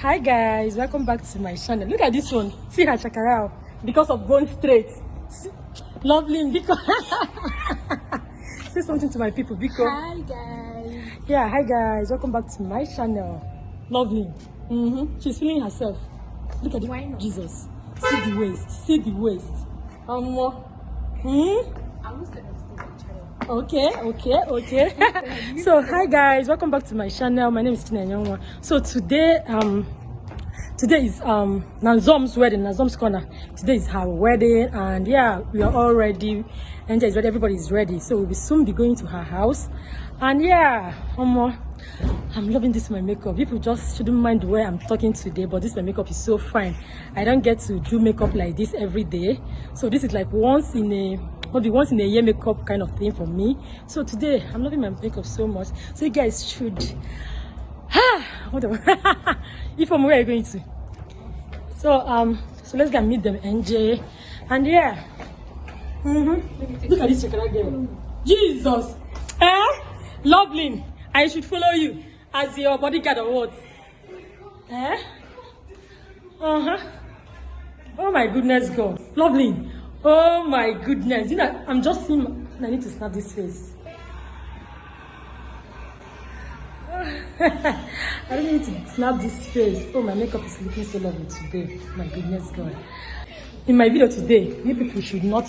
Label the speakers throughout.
Speaker 1: Hi guys, welcome back to my channel. Look at this one. See her shakara because of going straight. Lovely because say something to my people because
Speaker 2: hi guys.
Speaker 1: Yeah, hi guys, welcome back to my channel. Lovely. She's feeling herself. Look at it. Jesus. See the waist. See the waist.
Speaker 2: I will say
Speaker 1: Okay. So hi guys, welcome back to my channel. My name is Tina Nyongwa. So today is Nazom's wedding, Nazom's corner. Today is her wedding, and yeah, we are all ready. Angel is ready, everybody is ready. So we'll soon be going to her house. And yeah, I'm loving this my makeup. People just shouldn't mind the way I'm talking today, but this my makeup is so fine. I don't get to do makeup like this every day, so this is like once in a year makeup kind of thing for me. So today I'm loving my makeup so much. So you guys should if from where are you going to? So let's go and meet them, NJ. And yeah, look at this chakra girl. Jesus, Loveling, I should follow you as your bodyguard or what? Oh my goodness, God, Loveling. Oh my goodness, you know, I'm just seeing. I need to snap this face. I don't need to snap this face. Oh, my makeup is looking so lovely today. My goodness, God. In my video today, you people should not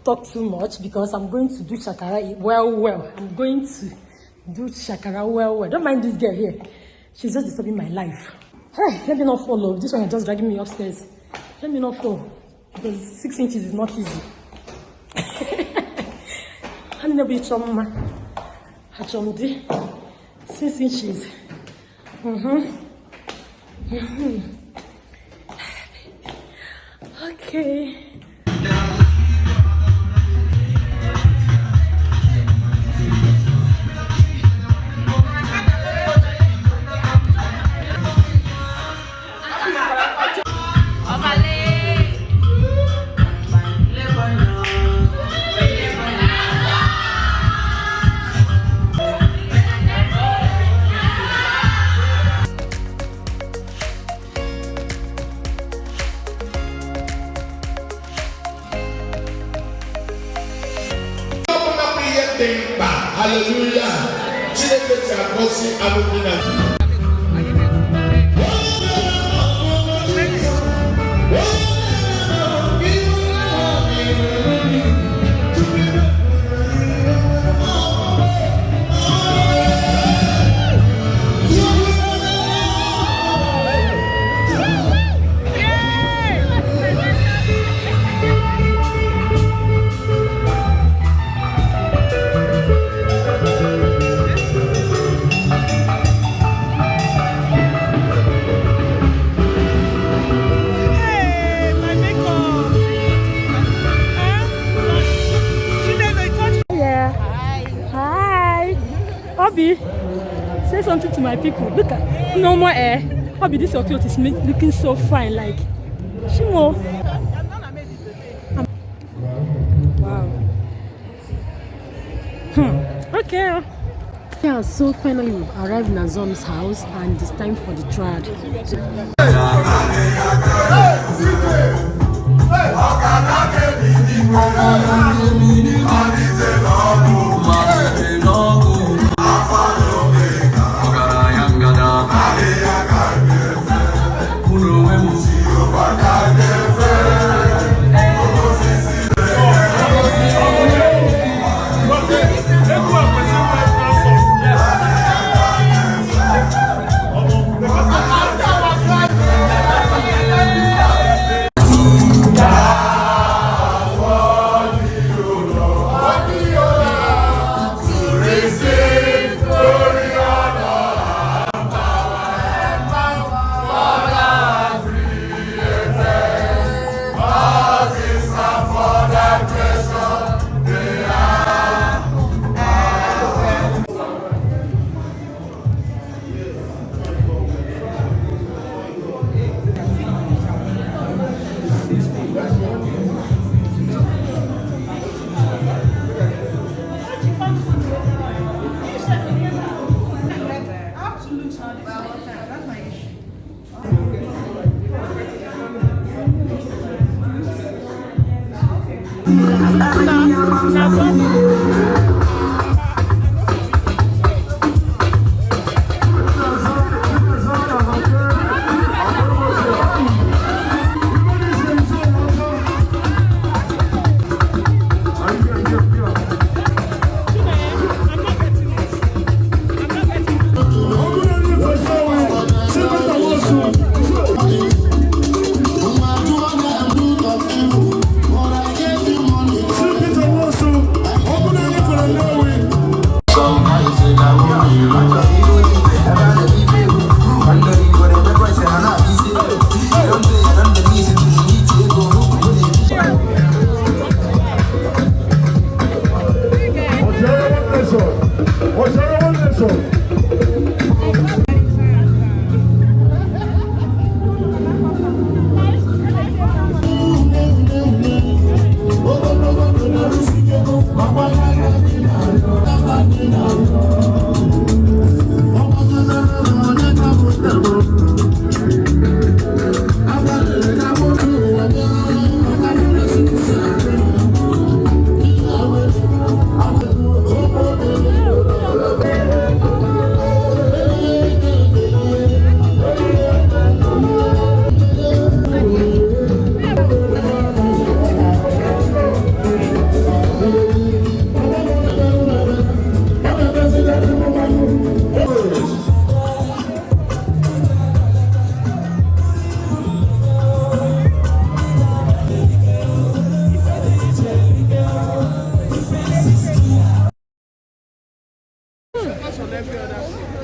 Speaker 1: talk too much because I'm going to do shakara well. I'm going to do shakara well. Don't mind this girl here. She's just disturbing my life. Hey, let me not fall. This one is just dragging me upstairs. Let me not fall because 6 inches is not easy. I'm gonna be chumma. 6 inches. Okay.
Speaker 3: Hallelujah.
Speaker 1: Obi, say something to my people. Look at no more air. Obi, this your clothes is looking so fine. Like, Shimo. Wow. Okay. Yeah, so finally we've arrived in Nazom's house, and it's time for the trad.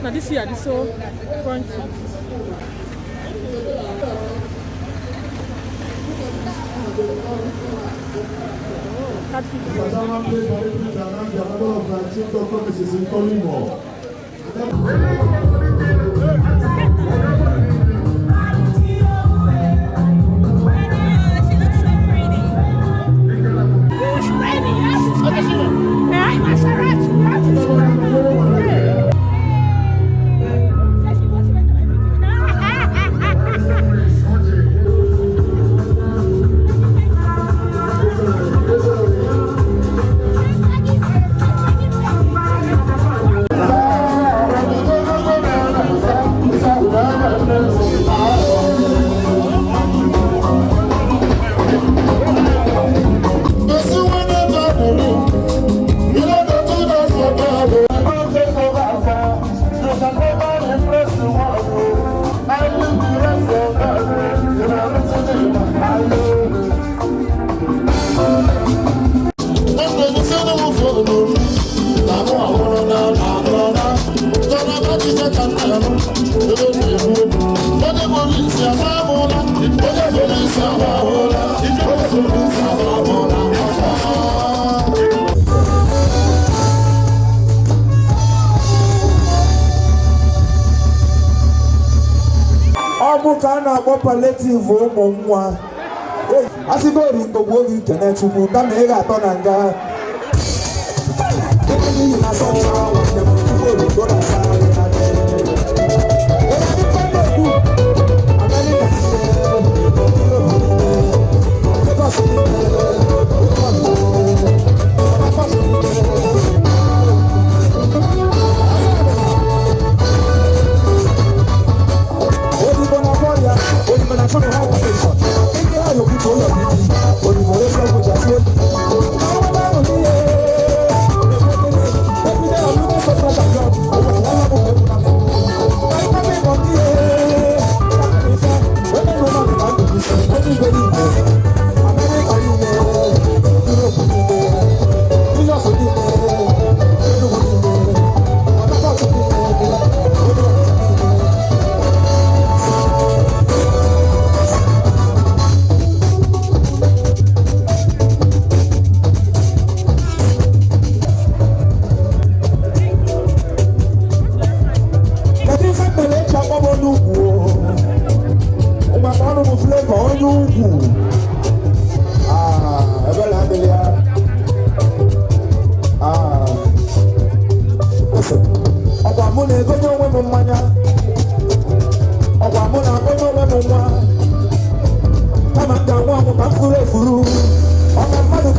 Speaker 1: Now this year, this so crunchy.
Speaker 2: palliative ụmụ nwa asịgori mgbogbo oge ikene chukwu kama ị ga-atọ na nga n'ihi na sọchara nwanne m tupu obodo na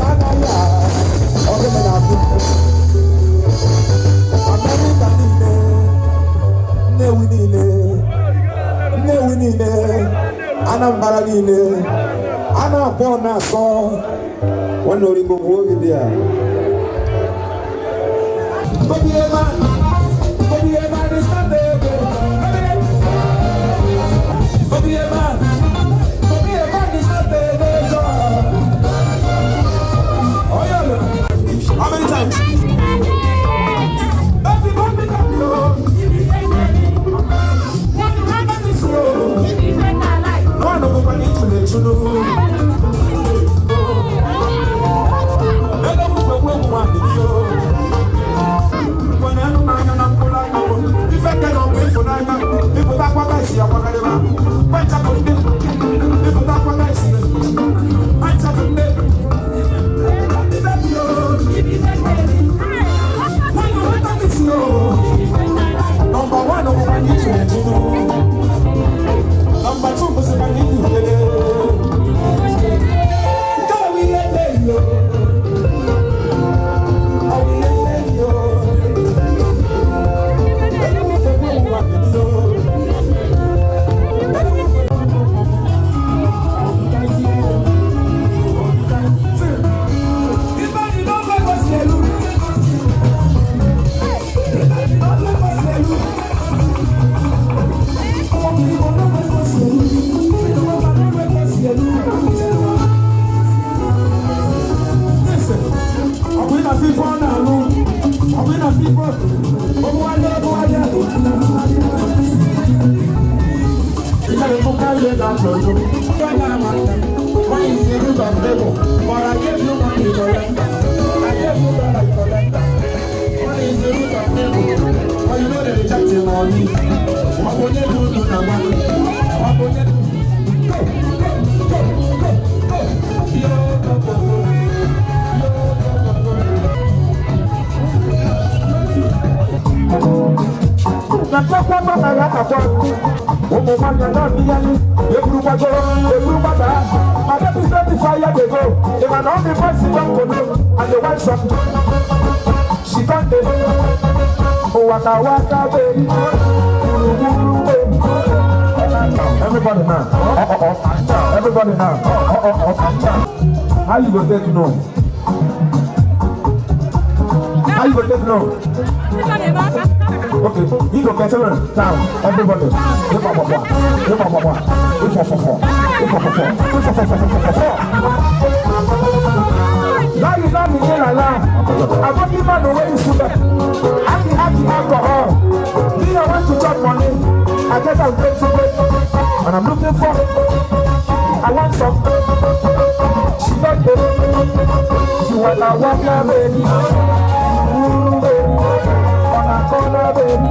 Speaker 2: I'm niile Anambra niile ana abụọ na asọ nwanne Oringo bụ oge dị a how many times? Everybody now. Everybody now. How you gonna take no? How you gonna take no? Okay, you go get down. Everybody. Now you got me in a lamb. I don't even know where you should be. Happy alcohol. Me, I want to chop money. I get a great to and I'm looking for I want some. She got it. She want a walker, baby. On a corner, baby.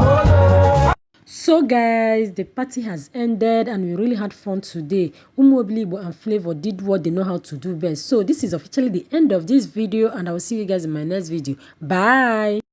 Speaker 1: So guys, the party has ended and we really had fun today. Umuobilibo and Flavor did what they know how to do best. So this is officially the end of this video and I will see you guys in my next video. Bye.